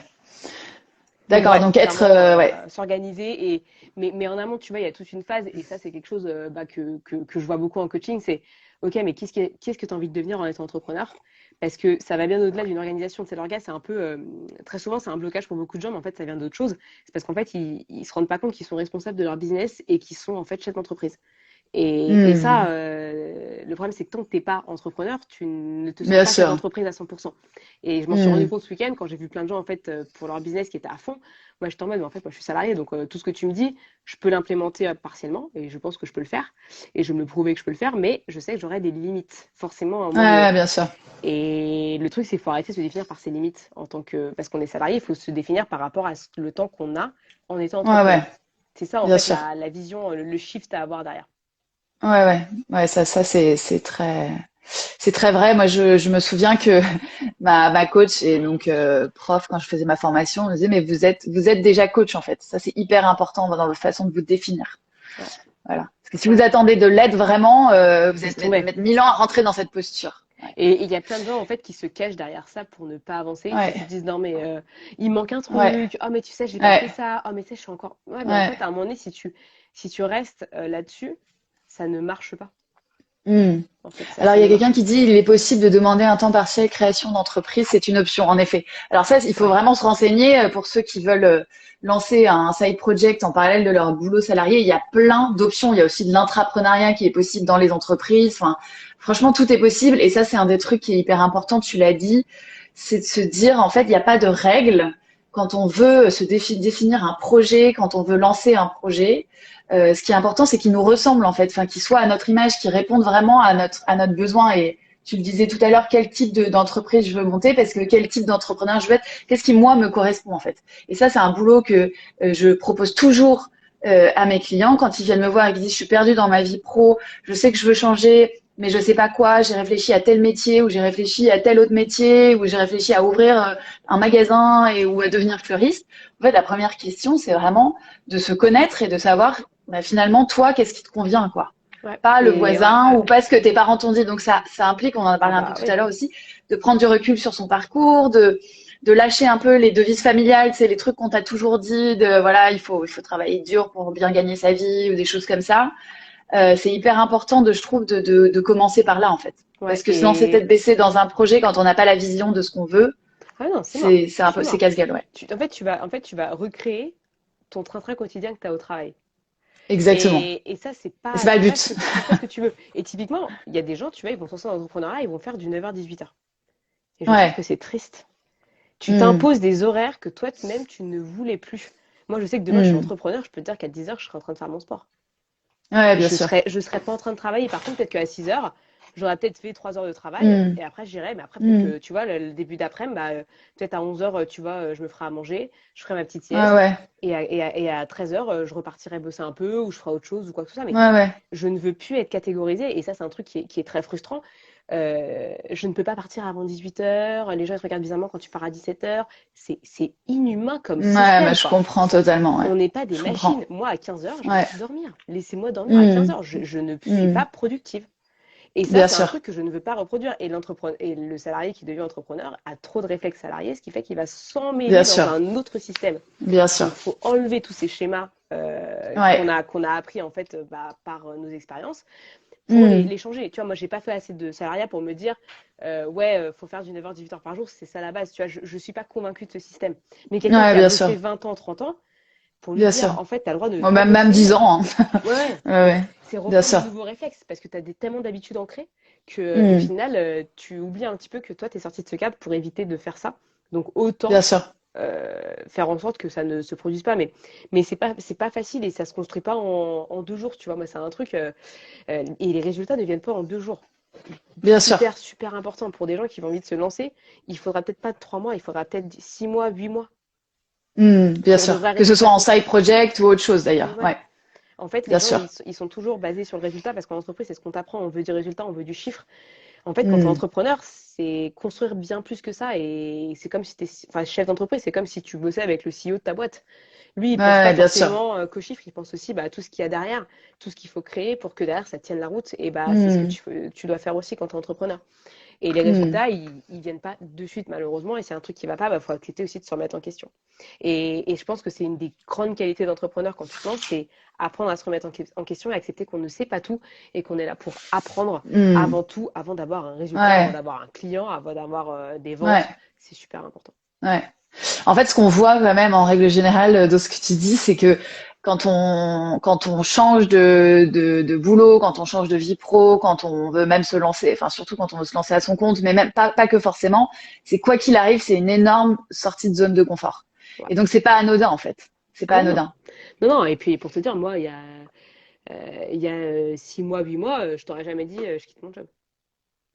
Donc D'accord. ouais, Donc être, clairement ouais, s'organiser mais en amont, tu vois, il y a toute une phase et ça c'est quelque chose bah, que je vois beaucoup en coaching, c'est OK, mais qu'est-ce que tu as envie de devenir en étant entrepreneur? Parce que ça va bien au-delà d'une organisation. C'est l'orga, c'est un peu très souvent c'est un blocage pour beaucoup de gens, mais en fait ça vient d'autre chose. C'est parce qu'en fait ils se rendent pas compte qu'ils sont responsables de leur business et qu'ils sont en fait chefs d'entreprise. Et ça, Hmm, le problème, c'est que tant que tu n'es pas entrepreneur, tu ne te sens bien pas chef sûr. d'entreprise à 100%. Et je m'en suis rendu Hmm, compte ce week-end quand j'ai vu plein de gens, en fait, pour leur business qui étaient à fond. Moi, j'étais en mode, mais en fait, moi, je suis salarié, donc tout ce que tu me dis, je peux l'implémenter partiellement, et je pense que je peux le faire, et je me prouver que je peux le faire, mais je sais que j'aurai des limites, forcément, à un moment donné. ouais, bien sûr. Et le truc, c'est qu'il faut arrêter de se définir par ses limites en tant que, parce qu'on est salarié, il faut se définir par rapport à le temps qu'on a en étant Ouais, ouais, entrepreneur. C'est ça, en bien fait, sûr. la vision, le shift à avoir derrière. Ouais, ouais, ouais, ça c'est très vrai. Moi, je me souviens que ma coach et donc prof quand je faisais ma formation, me disait mais vous êtes déjà coach en fait. Ça c'est hyper important dans votre façon de vous définir. Ouais, Voilà. Parce que si vous ouais. attendez de l'aide vraiment, vous Laisse êtes tomber. mettre 1000 ans à rentrer dans cette posture. Ouais. Et il y a plein de gens en fait qui se cachent derrière ça pour ne pas avancer, qui se Ouais, disent non mais il me manque un ouais, truc, oh mais tu sais j'ai pas fait ouais, ça, oh mais tu sais je suis encore. Ouais mais en ouais. fait à un moment donné si tu restes là-dessus, ça ne marche pas. Hmm. En fait ça Alors, ça il y a ne quelqu'un marche qui pas. dit il est possible de demander un temps partiel création d'entreprise, c'est une option, en effet. Alors ça, il faut Ouais. vraiment se renseigner pour ceux qui veulent lancer un side project en parallèle de leur boulot salarié. Il y a plein d'options. Il y a aussi de l'intrapreneuriat qui est possible dans les entreprises. Enfin, franchement, tout est possible. Et ça, c'est un des trucs qui est hyper important. Tu l'as dit, c'est de se dire en fait, il n'y a pas de règles quand on veut définir un projet, quand on veut lancer un projet. Ce qui est important, c'est qu'il nous ressemble en fait, enfin, qu'il soit à notre image, qu'il réponde vraiment à notre besoin. Et tu le disais tout à l'heure, quel type d'entreprise je veux monter, parce que quel type d'entrepreneur je veux être, qu'est-ce qui moi me correspond en fait. Et ça, c'est un boulot que je propose toujours à mes clients quand ils viennent me voir et qu'ils disent je suis perdue dans ma vie pro, je sais que je veux changer, mais je sais pas quoi. J'ai réfléchi à tel métier ou j'ai réfléchi à tel autre métier ou j'ai réfléchi à ouvrir un magasin et ou à devenir fleuriste. En fait, la première question, c'est vraiment de se connaître et de savoir bah, finalement, toi, qu'est-ce qui te convient, quoi? Ouais. Pas le Et ouais, voisin ouais. ou pas ce que tes parents t'ont dit. Donc ça implique, on en a Ah parlé un peu bah tout à oui. l'heure aussi, de prendre du recul sur son parcours, de lâcher un peu les devises familiales, c'est les trucs qu'on t'a toujours dit, de voilà, il faut travailler dur pour bien gagner sa vie ou des choses comme ça. C'est hyper important, je trouve, de commencer par là, en fait. Ouais. Parce que sinon, c'est tête baissée dans un projet quand on n'a pas la vision de ce qu'on veut. Ah non, c'est mort. C'est un C'est peu, c'est mort. casse-gueule, ouais. En fait, tu vas recréer ton train-train quotidien que tu as au travail. Exactement. Et ça, c'est Et c'est pas, pas le c'est pas but. c'est pas ce que tu veux. Et typiquement, il y a des gens, tu vois, ils vont se lancer dans l'entrepreneuriat, ils vont faire du 9h-18h. Et je trouve Ouais. que c'est triste. Tu Hmm. t'imposes des horaires que toi-même, tu ne voulais plus. Moi, je sais que demain, je suis Hmm. entrepreneur, je peux te dire qu'à 10h, je serai en train de faire mon sport. Ouais, bien Je sûr. serais, je serais pas en train de travailler. Par contre, peut-être qu'à 6h, j'aurais peut-être fait 3 heures de travail Hmm. et après, j'irai. Mais après, peut-être Hmm. que, tu vois, le début d'après-midi, bah, peut-être à 11h, tu vois, je me ferai à manger, je ferai ma petite Ouais, sieste. ouais. Et à 13h, je repartirai bosser un peu ou je ferai autre chose ou quoi que ce soit. Mais Ouais, ouais. je ne veux plus être catégorisée. Et ça, c'est un truc qui est très frustrant. Je ne peux pas partir avant 18h. Les gens ils te regardent bizarrement quand tu pars à 17h. C'est inhumain comme Ouais, mais système, je quoi. comprends totalement, ouais. On n'est pas des Je comprends. machines. Moi, à 15h, j'ai Ouais. envie de dormir. Laissez-moi dormir à Hmm. 15h. Je ne suis Hmm. pas productive. Et ça, Bien c'est un sûr. truc que je ne veux pas reproduire. Et le salarié qui devient entrepreneur a trop de réflexes salariés, ce qui fait qu'il va Bien s'emmêler dans sûr. un autre système. Bien sûr. Donc, il faut enlever tous ces schémas Ouais. qu'on a appris en fait bah, par nos expériences pour Hmm. les changer. Tu vois, moi, j'ai pas fait assez de salariat pour me dire, ouais, faut faire du 9h, 18h par jour, c'est ça la base. Tu vois, je suis pas convaincue de ce système. Mais quelqu'un Ouais, qui a bien bossé sûr. 20 ans, 30 ans, pour lui Bien sûr. dire, en fait, tu as le droit de ne Bon, pas même bosser. 10 ans, hein. Ouais, ouais. Ouais, ouais. C'est Bien reprendre des sûr. nouveaux réflexes parce que tu as tellement d'habitudes ancrées que au Hmm. final, tu oublies un petit peu que toi, tu es sorti de ce cadre pour éviter de faire ça. Donc, autant Bien sûr. faire en sorte que ça ne se produise pas. Mais c'est pas facile et ça se construit pas en 2 jours. Tu vois, moi, c'est un truc. Et les résultats ne viennent pas en 2 jours. Bien sûr. Super, super important pour des gens qui ont envie de se lancer. Il faudra peut-être pas 3 mois, il faudra peut-être 6 mois, 8 mois Hmm. Bien pour de sûr. vrais Que ce soit résultats en side concrets. project ou autre chose d'ailleurs. Ouais. Ouais. En fait, les Bien gens, sûr. ils sont toujours basés sur le résultat parce qu'en entreprise, c'est ce qu'on t'apprend. On veut du résultat, on veut du chiffre. En fait, quand tu es Hmm. entrepreneur, c'est construire bien plus que ça. Et c'est comme si tu es, enfin, chef d'entreprise, c'est comme si tu bossais avec le CEO de ta boîte. Lui, il pense pas Ouais, bien sûr. forcément qu'aux chiffres, il pense aussi bah, à tout ce qu'il y a derrière, tout ce qu'il faut créer pour que derrière, ça tienne la route. Et bah, c'est ce que Hmm. tu dois faire aussi quand tu es entrepreneur. Et les Hmm. résultats, ils viennent pas de suite, malheureusement. Et c'est un truc qui va pas, bah, faut accepter aussi de se remettre en question. Et je pense que c'est une des grandes qualités d'entrepreneur quand tu te lances, c'est apprendre à se remettre en question et accepter qu'on ne sait pas tout et qu'on est là pour apprendre Hmm. avant tout, avant d'avoir un résultat, avant Ouais, d'avoir un client, avant d'avoir des ventes. ouais, C'est super important. ouais. En fait, ce qu'on voit quand même en règle générale de ce que tu dis, c'est que quand on change de boulot, quand on change de vie pro, quand on veut même se lancer, enfin surtout quand on veut se lancer à son compte, mais même pas que forcément, c'est quoi qu'il arrive, c'est une énorme sortie de zone de confort. Ouais. Et donc c'est pas anodin en fait. C'est Ah pas non, non. anodin. Non, non. Et puis pour te dire, moi, il y a 6 mois, 8 mois, je t'aurais jamais dit je quitte mon job.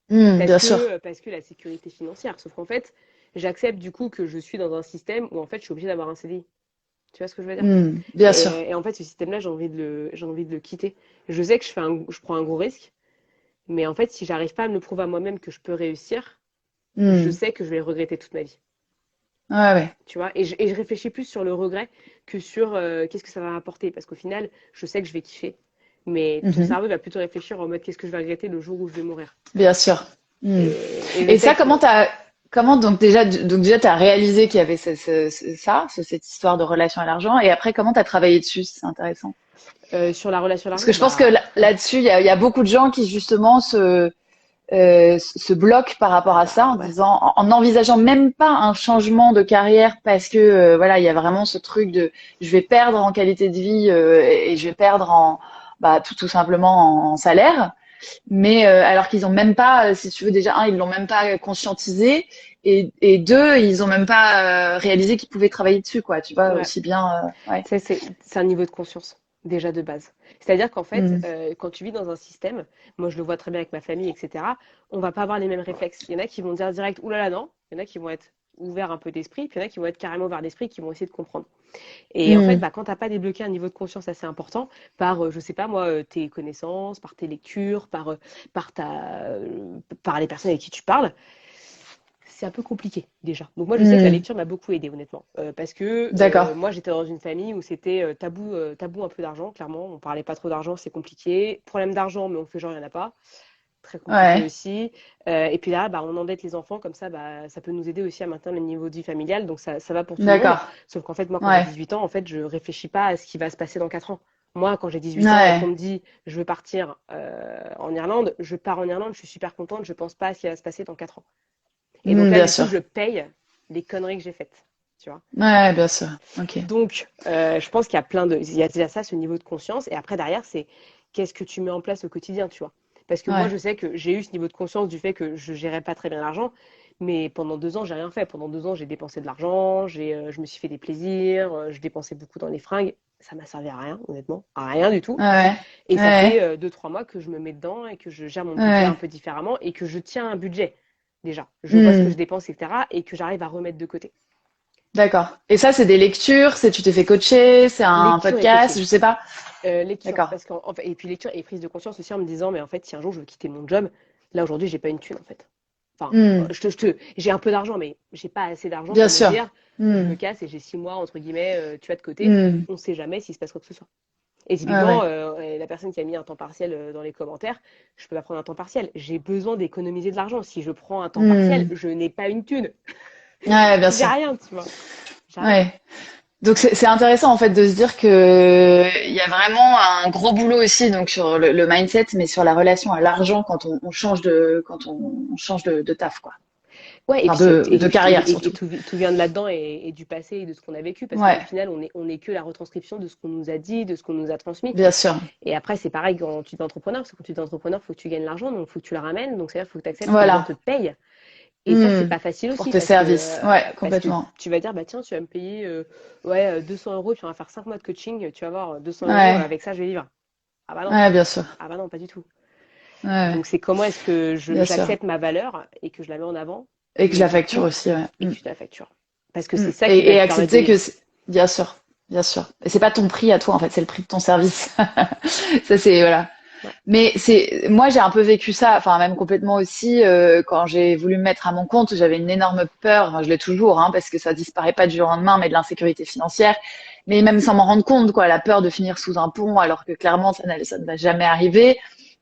Bien sûr. Parce que la sécurité financière. Sauf qu'en fait, j'accepte du coup que je suis dans un système où en fait, je suis obligée d'avoir un CDI. Tu vois ce que je veux dire? Bien sûr. Et en fait, ce système-là, j'ai envie de le quitter. Je sais que je prends un gros risque, mais en fait, si j'arrive pas à me le prouver à moi-même que je peux réussir, je Hmm. sais que je vais le regretter toute ma vie. Ouais, ouais. Tu vois? Et je réfléchis plus sur le regret que sur qu'est-ce que ça va m'apporter. Parce qu'au final, je sais que je vais kiffer. Mais ton Mhm. cerveau va plutôt réfléchir en mode qu'est-ce que je vais regretter le jour où je vais mourir. Bien sûr. Hmm. Et je Et sais ça, que comment donc déjà t'as réalisé qu'il y avait cette histoire de relation à l'argent, et après comment t'as travaillé dessus, c'est intéressant. sur la relation à Parce que l'argent, je pense que bah ouais. là-dessus, il y a beaucoup de gens qui justement se bloquent par rapport à ça, en Ouais. disant, en n'envisageant même pas un changement de carrière, parce que voilà, il y a vraiment ce truc de, je vais perdre en qualité de vie, et je vais perdre tout simplement en salaire. Mais alors qu'ils ont même pas, si tu veux, déjà un, ils l'ont même pas conscientisé, et deux, ils ont même pas réalisé qu'ils pouvaient travailler dessus, quoi. Tu vois, Ouais. aussi bien, ouais. C'est un niveau de conscience, déjà de base. C'est-à-dire qu'en fait, Mm. quand tu vis dans un système, moi je le vois très bien avec ma famille, etc., on va pas avoir les mêmes réflexes. Il y en a qui vont dire direct, oulala, non. Il y en a qui vont être ouverts un peu d'esprit, puis il y en a qui vont être carrément ouverts d'esprit, qui vont essayer de comprendre. Et en fait, Mm. bah, quand t'as pas débloqué un niveau de conscience assez important par, je sais pas moi, tes connaissances, par tes lectures, par les personnes avec qui tu parles, c'est un peu compliqué déjà. Donc moi, je sais que la Mm. lecture m'a beaucoup aidée, honnêtement. Parce que D'accord. moi, j'étais dans une famille où c'était tabou un peu d'argent, clairement. On parlait pas trop d'argent, c'est compliqué. Problème d'argent, mais on fait genre, il n'y en a pas. Très compliqué Ouais. aussi. Et puis là, bah, on endette les enfants, comme ça, bah, ça peut nous aider aussi à maintenir le niveau de vie familial. Donc ça va pour tout le monde. D'accord. Sauf qu'en fait, moi, quand j'ai Ouais. 18 ans, en fait, je réfléchis pas à ce qui va se passer dans 4 ans. Moi, quand j'ai 18 ans et qu'on Ouais. me dit je veux partir en Irlande, je pars en Irlande, je suis super contente, je pense pas à ce qui va se passer dans 4 ans. Et donc là, Bien du coup, sûr. je paye les conneries que j'ai faites. Tu vois. Ouais, bien sûr. Ok. Donc, je pense qu'il y a il y a déjà ça, ce niveau de conscience. Et après, derrière, c'est qu'est-ce que tu mets en place au quotidien, tu vois. Parce que moi, Ouais. je sais que j'ai eu ce niveau de conscience du fait que je gérais pas très bien l'argent. Mais pendant 2 ans, j'ai rien fait. Pendant 2 ans, j'ai dépensé de l'argent, je me suis fait des plaisirs, je dépensais beaucoup dans les fringues. Ça m'a servi à rien, honnêtement, à rien du tout. Ouais. Et ça Ouais. fait 2, 3 mois que je me mets dedans et que je gère mon budget un Ouais. peu différemment et que je tiens un budget déjà. Je vois ce que je Hmm. dépense, etc. et que j'arrive à remettre de côté. D'accord. Et ça, c'est des lectures, tu t'es fait coacher, c'est un Lecture et podcast, coaching. je sais pas. Lecture, D'accord. parce qu'en fait, et puis lecture et prise de conscience aussi en me disant, mais en fait, si un jour je veux quitter mon job, là aujourd'hui, j'ai pas une thune en fait. Enfin, Hmm. j'ai un peu d'argent, mais j'ai pas assez d'argent Bien pour me sûr. dire, je Hmm. me casse et j'ai 6 mois, entre guillemets, tu vois, de côté. Hmm. On sait jamais s'il se passe quoi que ce soit. Et Ouais, typiquement, ouais. la personne qui a mis un temps partiel dans les commentaires, je peux pas prendre un temps partiel. J'ai besoin d'économiser de l'argent. Si je prends un temps partiel, Hmm. je n'ai pas une thune. Ouais, bien J'ai sûr. rien, tu vois. J'ai rien. Ouais. Donc c'est intéressant en fait de se dire que il y a vraiment un gros boulot aussi donc sur le mindset, mais sur la relation à l'argent quand on change on change de taf, quoi. Ouais, et Enfin puis, de carrière et surtout. tout vient de là-dedans et du passé et de ce qu'on a vécu, parce qu'au Ouais, final, on est que la retranscription de ce qu'on nous a dit, de ce qu'on nous a transmis. bien sûr. Et après, c'est pareil quand tu es entrepreneur, parce que quand tu es entrepreneur, il faut que tu gagnes l'argent, donc il faut que tu le ramènes. Donc, c'est-à-dire qu'il faut que tu acceptes que les gens te Voilà. payent. Et ça, c'est Hmm. pas facile Pour aussi, tes services. Ouais, parce que complètement. tu vas dire, bah tiens, tu vas me payer 200 euros, puis on va faire 5 mois de coaching, tu vas voir, 200 euros, Ouais. avec ça, je vais vivre. Ah bah non, Ouais, bien sûr. ah bah non, pas du tout. Ouais, ouais, Donc, c'est comment est-ce que bien sûr. j'accepte ma valeur et que je la mets en avant, Et que je mais la du facture coup, aussi, ouais. et Hmm. que tu te la factures. Parce que Hmm. c'est ça qui va Et te permettre de accepter vivre. bien sûr, bien sûr. Et c'est pas ton prix à toi en fait, c'est le prix de ton service. Ça c'est voilà. Ouais. Mais moi j'ai un peu vécu ça, enfin même complètement aussi quand j'ai voulu me mettre à mon compte, j'avais une énorme peur, enfin, je l'ai toujours parce que ça disparaît pas du jour au lendemain, mais de l'insécurité financière, mais même sans m'en rendre compte quoi, la peur de finir sous un pont alors que clairement ça ne va jamais arriver.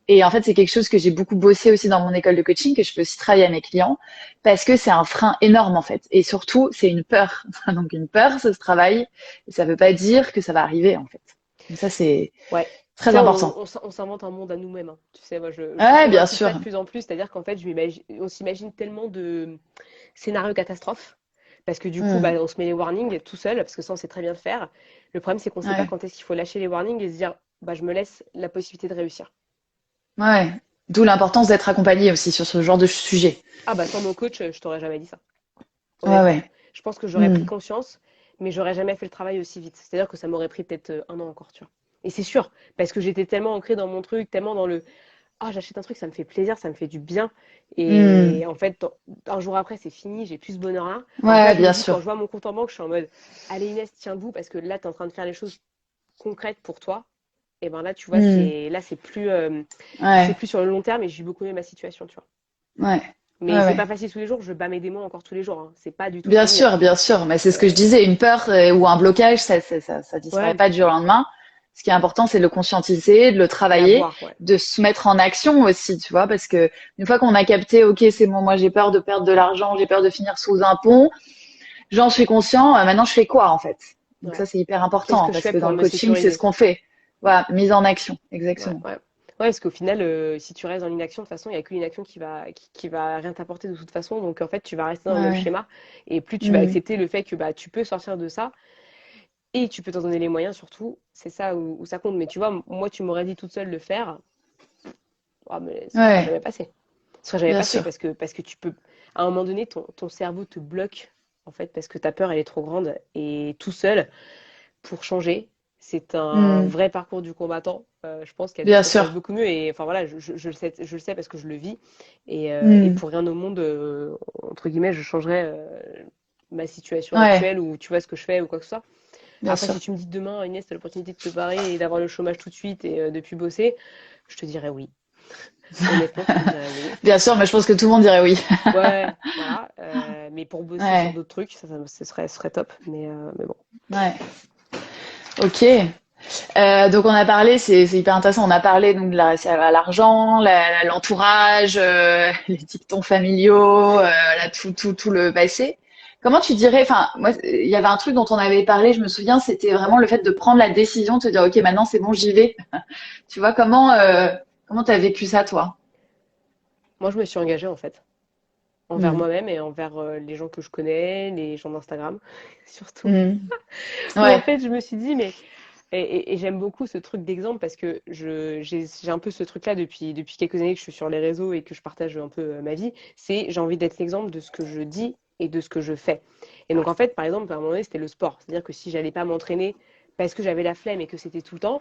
Et en fait, c'est quelque chose que j'ai beaucoup bossé aussi dans mon école de coaching, que je peux aussi travailler à mes clients, parce que c'est un frein énorme en fait. Et surtout, c'est une peur. Donc une peur, ça se travaille, et ça veut pas dire que ça va arriver en fait. Donc ça, c'est Ouais. Tu très sais, important. on s'invente un monde à nous-mêmes, hein. Tu sais, moi, je Ouais, bien convaincu de sûr. ça de plus en plus. C'est-à-dire qu'en fait, on s'imagine tellement de scénarios catastrophes. Parce que du coup, bah, Hmm. on se met les warnings tout seul, parce que ça, on sait très bien le faire. Le problème, c'est qu'on ne sait pas Ouais, quand est-ce qu'il faut lâcher les warnings et se dire, bah, je me laisse la possibilité de réussir. ouais. D'où l'importance d'être accompagné aussi sur ce genre de sujet. Ah, bah, sans mon coach, je t'aurais jamais dit ça. Ouais, Honnêtement. ouais. Je pense que j'aurais pris Hmm. conscience, mais j'aurais jamais fait le travail aussi vite. C'est-à-dire que ça m'aurait pris peut-être un an encore, tu vois. Et c'est sûr, parce que j'étais tellement ancrée dans mon truc, tellement dans le ah, j'achète un truc, ça me fait plaisir, ça me fait du bien. Hmm. Et en fait, un jour après, c'est fini, j'ai plus ce bonheur-là. Donc là, Ouais, je me bien dis, quand sûr. je vois mon compte en banque, je suis en mode, allez Inès, tiens debout, parce que là, tu es en train de faire les choses concrètes pour toi. Et ben là, tu vois, Hmm. c'est Ouais, plus sur le long terme et j'ai beaucoup aimé ma situation, tu vois. ouais, Mais ouais, c'est ouais. pas facile tous les jours, je bats mes démons encore tous les jours, hein. C'est pas du tout fini, hein. Bien sûr. Mais c'est ce que je Euh, disais, une peur ou un blocage, ça disparaît ouais, pas du jour au lendemain. Ce qui est important, c'est de le conscientiser, de le la travailler, voir, ouais. de se mettre en action aussi, tu vois, parce que une fois qu'on a capté, ok, c'est bon, moi j'ai peur de perdre de l'argent, j'ai peur de finir sous un pont, j'en suis conscient, maintenant je fais quoi en fait? Donc Ouais. ça, c'est hyper Qu'est-ce important que je parce fais que dans pour le me coaching, c'est ce sécuriser? qu'on fait. Voilà, mise en action, Ouais, exactement. ouais. Ouais, parce qu'au final, si tu restes dans l'inaction, de toute façon, il n'y a qu'une inaction qui va rien t'apporter de toute façon. Donc, en fait, tu vas rester dans le même Ouais. schéma. Et plus tu vas Hmm. accepter le fait que bah, tu peux sortir de ça et tu peux t'en donner les moyens, surtout, c'est ça où ça compte. Mais tu vois, moi, tu m'aurais dit toute seule le faire, ah, mais ça serait Ouais, jamais passé. Ça serait jamais bien passé sûr. parce que tu peux, à un moment donné, ton cerveau te bloque, en fait, parce que ta peur, elle est trop grande. Et tout seul, pour changer. C'est un Hmm. vrai parcours du combattant. Je pense Bien ça se passe sûr. beaucoup mieux. Et enfin voilà, je le sais parce que je le vis. Et Hmm. pour rien au monde, entre guillemets, je changerais ma situation Ouais, actuelle ou tu vois ce que je fais ou quoi que ce soit. bien Après, sûr. si tu me dis demain, Inès, tu as l'opportunité de te barrer et d'avoir le chômage tout de suite et de plus bosser, je te dirais oui. Honnêtement, je te dirais oui. Bien sûr, mais je pense que tout le monde dirait oui. Ouais, voilà. Mais pour bosser sur Ouais, d'autres trucs, ce serait top. Mais bon. ouais. Ok. Donc on a parlé, c'est hyper intéressant. On a parlé donc de l'argent, l'entourage, les dictons familiaux, tout le passé. Comment tu dirais, enfin moi il y avait un truc dont on avait parlé, je me souviens, c'était vraiment le fait de prendre la décision, de te dire ok maintenant c'est bon j'y vais. Tu vois comment t'as vécu ça toi? Moi, je me suis engagée en fait. Envers Hmm. moi-même et envers les gens que je connais, les gens d'Instagram, surtout. Hmm. Où en Ouais. fait, je me suis dit, mais. Et j'aime beaucoup ce truc d'exemple parce que j'ai un peu ce truc-là depuis quelques années que je suis sur les réseaux et que je partage un peu ma vie. C'est j'ai envie d'être l'exemple de ce que je dis et de ce que je fais. Et donc, en fait, par exemple, à un moment donné, c'était le sport. C'est-à-dire que si j'allais pas m'entraîner parce que j'avais la flemme et que c'était tout le temps,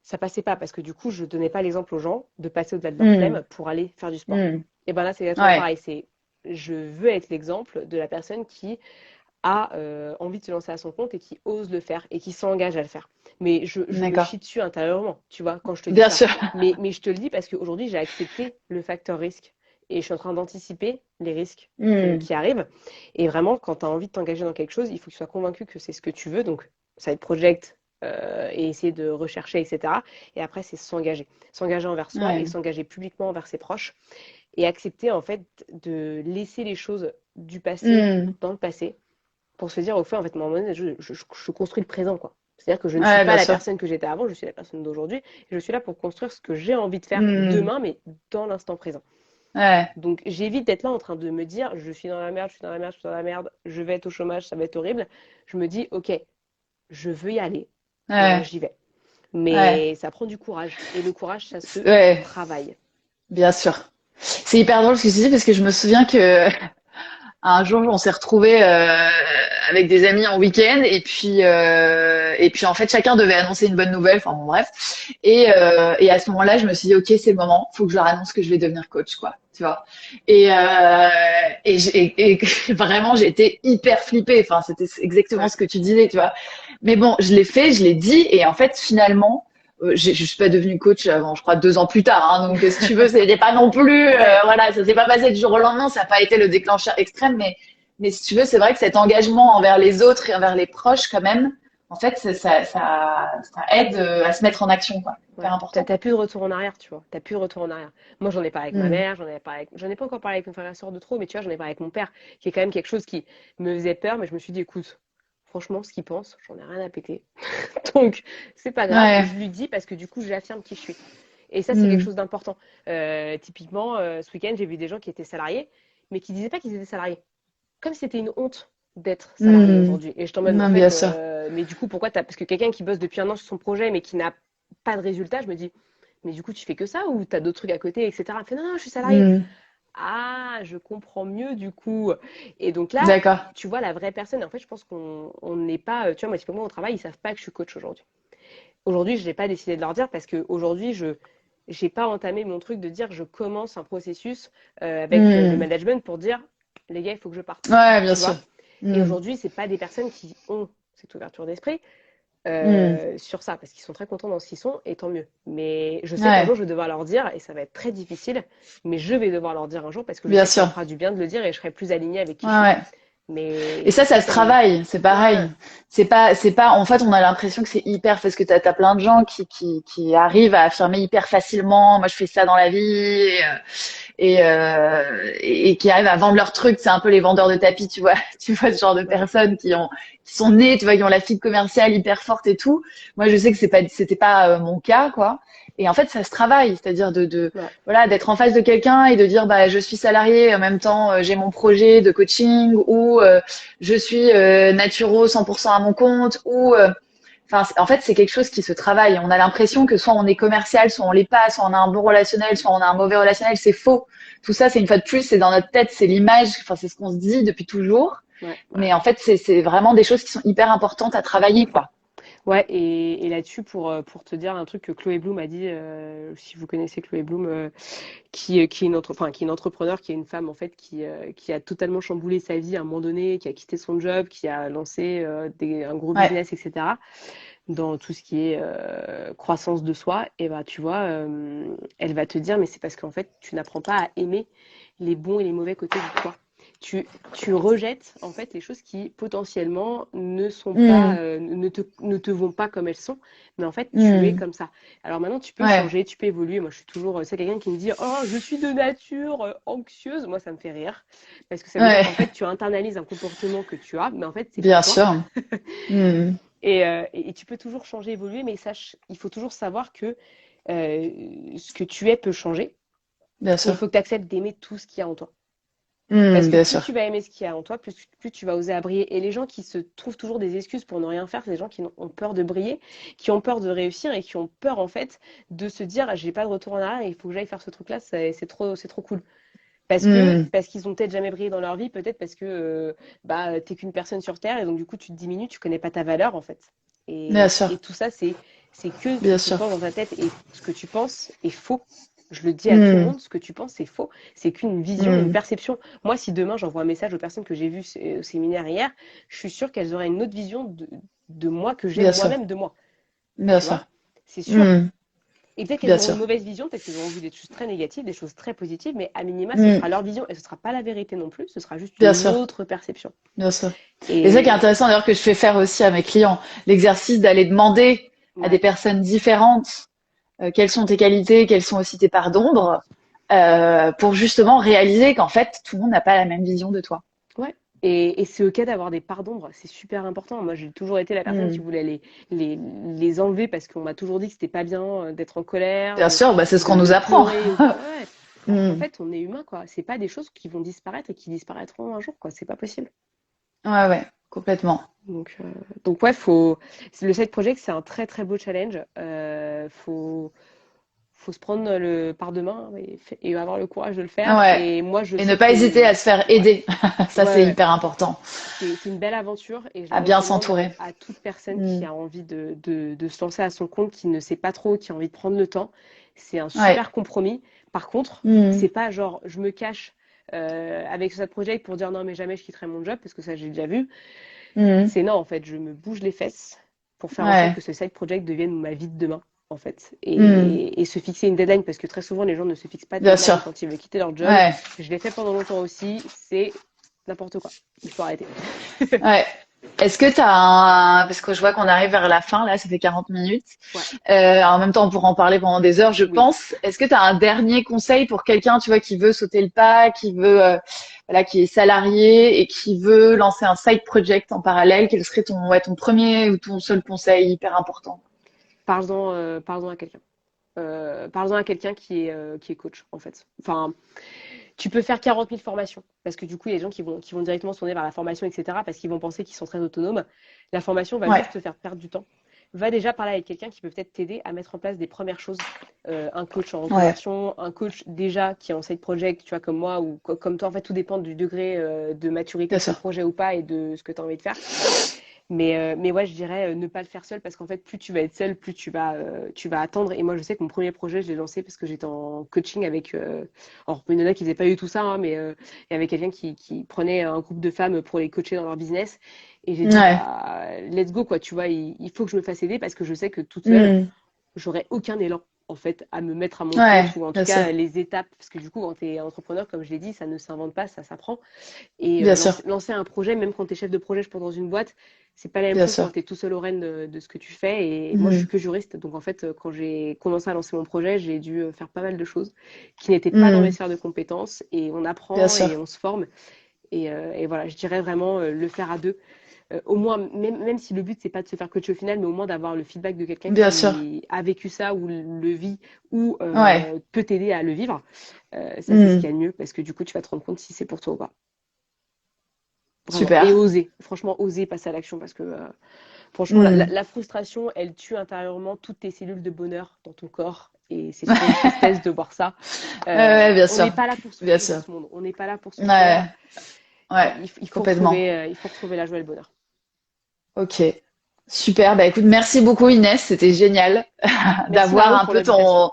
ça passait pas parce que du coup, je donnais pas l'exemple aux gens de passer au-delà de leur Hmm. flemme pour aller faire du sport. Hmm. Et ben là, c'est exactement Ouais. pareil. C'est je veux être l'exemple de la personne qui a envie de se lancer à son compte et qui ose le faire et qui s'engage à le faire. Mais je me D'accord. chie dessus intérieurement, tu vois, quand je te dis Bien ça. sûr. Mais je te le dis parce qu'aujourd'hui, j'ai accepté le facteur risque et je suis en train d'anticiper les risques Hmm. qui arrivent. Et vraiment, quand tu as envie de t'engager dans quelque chose, il faut que tu sois convaincu que c'est ce que tu veux. Donc, ça va être project et essayer de rechercher, etc. Et après, c'est s'engager. S'engager envers soi et Ouais. s'engager publiquement envers ses proches et accepter en fait de laisser les choses du passé Hmm. dans le passé pour se dire au fait en fait à un moment donné je construis le présent quoi. C'est-à-dire que je ne suis Ouais, pas bien la sûr. personne que j'étais avant, je suis la personne d'aujourd'hui et je suis là pour construire ce que j'ai envie de faire Hmm. demain mais dans l'instant présent. Ouais. Donc j'évite d'être là en train de me dire je suis dans la merde, je suis dans la merde, je suis dans la merde, je vais être au chômage, ça va être horrible. Je me dis ok, je veux y aller et ben Ouais. j'y vais. Ouais. Mais ça prend du courage et le courage ça se Ouais. travaille. Bien sûr. C'est hyper drôle ce que tu dis parce que je me souviens que un jour on s'est retrouvés avec des amis en week-end et puis en fait chacun devait annoncer une bonne nouvelle. Enfin bon bref. Et à ce moment-là, je me suis dit ok c'est le moment, faut que je leur annonce que je vais devenir coach quoi. Tu vois. Et vraiment j'étais hyper flippée. Enfin c'était exactement Ouais. ce que tu disais tu vois. Mais bon je l'ai fait, je l'ai dit et en fait finalement je suis pas devenue coach avant, je crois 2 ans plus tard. Hein, donc, si tu veux, c'était pas non plus, Ouais. voilà, ça s'est pas passé du jour au lendemain, ça n'a pas été le déclencheur extrême, mais si tu veux, c'est vrai que cet engagement envers les autres et envers les proches, quand même, en fait, ça aide à se mettre en action, quoi. Hyper Ouais. important. T'as plus de retour en arrière, tu vois. T'as plus de retour en arrière. Moi, j'en ai parlé avec ma Mm. mère, j'en ai pas encore parlé avec mon frère et soeur de trop, mais tu vois, j'en ai parlé avec mon père, qui est quand même quelque chose qui me faisait peur, mais je me suis dit, écoute, franchement, ce qu'il pense, j'en ai rien à péter. Donc, c'est pas grave. Ouais. Je lui dis parce que du coup, j'affirme qui je suis. Et ça, c'est quelque Mm. chose d'important. Typiquement, ce week-end, j'ai vu des gens qui étaient salariés, mais qui disaient pas qu'ils étaient salariés. Comme si c'était une honte d'être salarié Mm. aujourd'hui. Et je t'emmène, mais en Non, fait, bien sûr. mais du coup, pourquoi t'as... Parce que quelqu'un qui bosse depuis un an sur son projet, mais qui n'a pas de résultat, je me dis, mais du coup, tu fais que ça ou t'as d'autres trucs à côté, etc. Elle fait, non, non, je suis salarié. Mm. Ah, je comprends mieux du coup. Et donc là, D'accord. tu vois la vraie personne. Et en fait, je pense qu'on n'est pas. Tu vois, moi, typiquement au travail, ils savent pas que je suis coach aujourd'hui. Aujourd'hui, je n'ai pas décidé de leur dire parce que aujourd'hui, je n'ai pas entamé mon truc de dire je commence un processus avec le Mm. management pour dire les gars, il faut que je parte. Ouais, bien Tu sûr. vois? Et Mm. aujourd'hui, c'est pas des personnes qui ont cette ouverture d'esprit Mm. sur ça parce qu'ils sont très contents dans ce qu'ils sont et tant mieux. Mais je sais qu'un Ouais, jour, je vais devoir leur dire et ça va être très difficile, mais je vais devoir leur dire un jour parce que je bien sais que ça me sûr. fera du bien de le dire et je serai plus alignée avec qui Ouais, je suis. ouais. Mais Et c'est ça plus se comme. travaille, c'est Ouais, pareil. C'est pas, en fait, on a l'impression que c'est hyper, parce que t'as plein de gens qui arrivent à affirmer hyper facilement, moi je fais ça dans la vie, et qui arrivent à vendre leurs trucs. C'est un peu les vendeurs de tapis, tu vois. Tu vois ce genre de ouais, personnes qui sont nées, tu vois, qui ont la fibre commerciale hyper forte et tout. Moi, je sais que c'était pas mon cas, quoi. Et en fait, ça se travaille, c'est-à-dire ouais. voilà, d'être en face de quelqu'un et de dire, bah, je suis salarié, en même temps, j'ai mon projet de coaching, ou je suis naturo 100% à mon compte, ou enfin, en fait, c'est quelque chose qui se travaille. On a l'impression que soit on est commercial, soit on l'est pas, soit on a un bon relationnel, soit on a un mauvais relationnel. C'est faux. Tout ça, c'est une fois de plus, c'est dans notre tête, c'est l'image. Enfin, c'est ce qu'on se dit depuis toujours. Ouais, ouais. Mais en fait, c'est vraiment des choses qui sont hyper importantes à travailler, quoi. Ouais, et là-dessus, pour te dire un truc que Chloé Bloom a dit, si vous connaissez Chloé Bloom, qui est enfin, qui est une entrepreneur, qui est une femme en fait qui a totalement chamboulé sa vie à un moment donné, qui a quitté son job, qui a lancé un gros Ouais, business, etc. Dans tout ce qui est croissance de soi, et bah tu vois, elle va te dire, mais c'est parce qu'en fait, tu n'apprends pas à aimer les bons et les mauvais côtés de toi. Tu rejettes en fait les choses qui potentiellement ne sont pas, mmh, ne te vont pas comme elles sont, mais en fait tu es mmh, comme ça. Alors maintenant tu peux ouais, changer, tu peux évoluer. Moi je suis toujours, c'est quelqu'un qui me dit oh je suis de nature anxieuse. Moi ça me fait rire parce que ça veut dire ouais, qu'en fait tu internalises un comportement que tu as, mais en fait c'est pas bien toi. sûr. Mmh, Et tu peux toujours changer, évoluer, mais sache, il faut toujours savoir que ce que tu es peut changer. bien Et il sûr. faut que tu acceptes d'aimer tout ce qu'il y a en toi. Parce Mmh, que bien plus sûr. tu vas aimer ce qu'il y a en toi, plus tu vas oser à briller. Et les gens qui se trouvent toujours des excuses pour ne rien faire, c'est des gens qui ont peur de briller, qui ont peur de réussir et qui ont peur en fait de se dire j'ai pas de retour en arrière, il faut que j'aille faire ce truc-là, c'est trop cool. Mmh, Parce qu'ils ont peut-être jamais brillé dans leur vie, peut-être parce que bah, t'es qu'une personne sur Terre et donc du coup tu te diminues, tu connais pas ta valeur en fait. bien sûr, Et tout ça, c'est que ce que bien tu sûr. penses dans ta tête et ce que tu penses est faux. Je le dis à tout le Mmh, monde, ce que tu penses c'est faux. C'est qu'une vision, une mmh, perception. Moi, si demain j'envoie un message aux personnes que j'ai vues au séminaire hier, je suis sûre qu'elles auraient une autre vision de moi que j'ai bien sûr, moi-même de moi. bien Tu sûr. vois? C'est sûr. Mmh, Et peut-être qu'elles bien auront une sûr. mauvaise vision, peut-être qu'elles auront vu des choses très négatives, des choses très positives, mais à minima, ce Mmh, sera leur vision et ce sera pas la vérité non plus, ce sera juste bien une sûr. autre perception. Bien sûr. Et ça qui est Et intéressant d'ailleurs que je fais faire aussi à mes clients, l'exercice d'aller demander à des ouais, personnes différentes quelles sont tes qualités, quelles sont aussi tes parts d'ombre, pour justement réaliser qu'en fait tout le monde n'a pas la même vision de toi. ouais. Et c'est ok d'avoir des parts d'ombre, c'est super important. Moi, j'ai toujours été la personne qui Hmm. voulait les enlever parce qu'on m'a toujours dit que c'était pas bien d'être en colère, Bien sûr, bah, c'est ce qu'on nous de apprend. pleurer ou quoi. Ouais. Alors qu'en Hmm. fait, on est humain, quoi. C'est pas des choses qui vont disparaître et qui disparaîtront un jour, quoi. C'est pas possible. Ouais, ouais, complètement. Donc, euh, donc ouais, faut. Le side project, c'est un très très beau challenge. Faut se prendre le par deux mains et avoir le courage de le faire. Ouais. Et moi, je Et ne sais pas hésiter que à se faire ouais, aider. ouais, Ça, c'est ouais. hyper important. C'est une belle aventure et je la À bien recommande s'entourer. à toute personne qui Hmm. a envie de se lancer à son compte, qui ne sait pas trop, qui a envie de prendre le temps. C'est un Ouais. super compromis. Par contre, Hmm. c'est pas genre je me cache avec ce project pour dire non mais jamais je quitterai mon job parce que ça j'ai déjà vu. Hmm. C'est non, en fait, je me bouge les fesses pour faire en sorte Ouais. que ce side project devienne ma vie de demain, en fait. Hmm. Et se fixer une deadline, parce que très souvent, les gens ne se fixent pas de Bien sûr. deadline quand ils veulent quitter leur job. Ouais. Je l'ai fait pendant longtemps aussi, c'est n'importe quoi. Il faut arrêter. Ouais. Est-ce que tu as parce que je vois qu'on arrive vers la fin, là, ça fait 40 minutes. Ouais, En même temps, on pourra en parler pendant des heures, je oui. pense. Est-ce que tu as un dernier conseil pour quelqu'un, tu vois, qui veut sauter le pas, qui veut, voilà, qui est salarié et qui veut lancer un side project en parallèle? Quel serait ton premier ou ton seul conseil hyper important? Parle-en à quelqu'un. Parle-en à quelqu'un qui est coach, en fait. Enfin, tu peux faire 40 000 formations, parce que du coup, il y a des gens qui vont directement se tourner vers la formation, etc., parce qu'ils vont penser qu'ils sont très autonomes. La formation va Ouais, juste te faire perdre du temps. Va déjà parler avec quelqu'un qui peut peut-être t'aider à mettre en place des premières choses. Un coach en ouais, reconversion, un coach déjà qui est en side project, tu vois, comme moi, ou comme toi, en fait, tout dépend du degré de maturité bien de ton sûr. projet ou pas et de ce que tu as envie de faire. Mais ouais, je dirais ne pas le faire seul parce qu'en fait, plus tu vas être seul, plus tu vas attendre. Et moi, je sais que mon premier projet, je l'ai lancé parce que j'étais en coaching avec. Alors, il y en a qui faisaient pas eu tout ça, hein, mais il y avait quelqu'un qui prenait un groupe de femmes pour les coacher dans leur business. Et j'ai dit, Ouais. bah, let's go, quoi. Tu vois, il faut que je me fasse aider parce que je sais que toute seule, Hmm. j'aurais aucun élan en fait à me mettre à mon compte Ouais, ou en tout bien sûr, cas les étapes parce que du coup quand tu es entrepreneur comme je l'ai dit ça ne s'invente pas, ça s'apprend et bien sûr, lancer un projet même quand tu es chef de projet je pense dans une boîte c'est pas la même bien chose sûr. quand tu es tout seul au rêne de ce que tu fais et moi je suis Hmm. que juriste donc en fait quand j'ai commencé à lancer mon projet j'ai dû faire pas mal de choses qui n'étaient pas dans mes Hmm. sphères de compétences et on Bien apprend et sûr, on se forme et voilà je dirais vraiment le faire à deux au moins, même si le but, c'est pas de se faire coacher au final, mais au moins d'avoir le feedback de quelqu'un bien sûr. qui a vécu ça ou le vit ou Ouais. peut t'aider à le vivre. Ça, c'est ce qu'il Hmm. y a de mieux parce que du coup, tu vas te rendre compte si c'est pour toi ou pas. Vraiment. Et Super. oser, franchement, oser passer à l'action parce que franchement, la, la- Hmm. la frustration, elle tue intérieurement toutes tes cellules de bonheur dans ton corps. Et c'est toujours une tristesse de voir ça. Ouais, bien On sûr, n'est pas là pour bien souffrir dans sûr. ce monde. On n'est pas là pour Ouais, souffrir. ouais, Il faut complètement. retrouver la joie et le bonheur. Ok, super. Bah écoute, merci beaucoup Inès, c'était génial Merci d'avoir Marion un pour peu l'invitation. ton,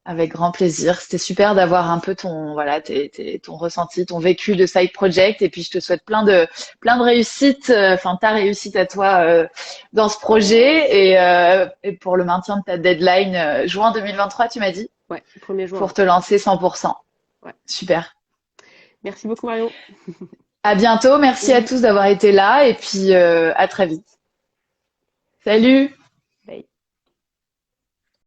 avec grand plaisir. C'était super d'avoir un peu ton, voilà, ton ressenti, ton vécu de side project. Et puis je te souhaite plein de réussite, enfin ta réussite à toi dans ce projet et pour le maintien de ta deadline juin 2023, tu m'as dit, Ouais, 1er juin, pour ouais. te lancer 100%. Ouais. Super. Merci beaucoup, Marion. À bientôt. Merci à Oui. tous d'avoir été là et puis à très vite. Salut!